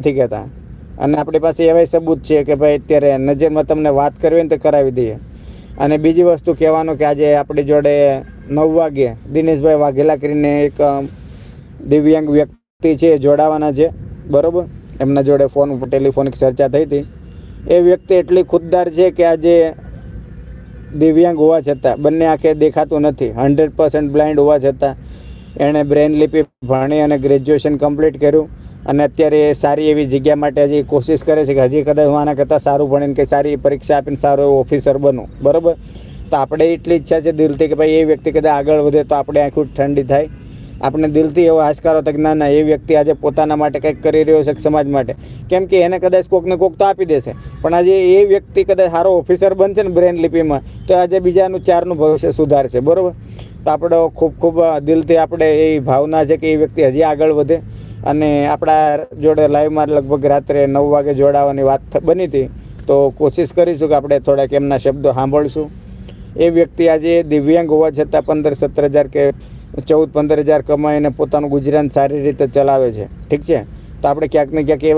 નથી કહેતા. અને આપણી પાસે એવા સબૂત છે કે ભાઈ અત્યારે નજરમાં તમને વાત કરવી ને તો કરાવી દઈએ. અને બીજી વસ્તુ કહેવાનું કે આજે આપણી જોડે 9 વાગે દિનેશભાઈ વાઘેલા કરીને એક દિવ્યાંગ વ્યક્તિ છે જોડાવાના છે, બરાબર. એમના જોડે ફોન ઉપર ટેલિફોનિક ચર્ચા થઈ હતી. એ વ્યક્તિ એટલી ખુદદાર છે કે આજે દિવ્યાંગ હોવા છતાં, બંને આંખે દેખાતું નથી, 100% બ્લાઇન્ડ હોવા છતાં એણે બ્રેન લિપિ ભણી અને ગ્રેજ્યુએશન કમ્પ્લીટ કર્યું. અને અત્યારે એ સારી એવી જગ્યા માટે હજી કોશિશ કરે છે કે હજી કદાચ હું આના કરતાં સારું ભણીને કે સારી પરીક્ષા આપીને સારો એવો ઓફિસર બનું, બરાબર. તો આપણે એટલી ઈચ્છા છે દિલથી કે ભાઈ એ વ્યક્તિ કદાચ આગળ વધે તો આપણે આંખું ઠંડી થાય. આપણે દિલથી એવો આશકારો હતો કે ના એ વ્યક્તિ આજે પોતાના માટે કંઈક કરી રહ્યો છે સમાજ માટે. કેમ કે એને કદાચ કોકને કોક તો આપી દેશે, પણ આજે એ વ્યક્તિ કદાચ સારો ઓફિસર બનશે ને બ્રેન લિપિમાં, તો આજે બીજાનું 4નું ભવિષ્ય સુધારશે, બરાબર. તો આપણે ખૂબ ખૂબ દિલથી આપણે એ ભાવના છે કે એ વ્યક્તિ હજી આગળ વધે. અને આપણા જોડે લાઈવમાં લગભગ રાત્રે 9 વાગે જોડાવાની વાત બની હતી. તો કોશિશ કરીશું કે આપણે થોડાક એમના શબ્દો સાંભળશું. એ વ્યક્તિ આજે દિવ્યાંગ હોવા છતાં 15-17 હજાર કે 14-15 હજાર કમાઈને પોતાનું ગુજરાન સારી રીતે ચલાવે છે, ઠીક છે. તો આપણે ક્યાંક ને ક્યાંક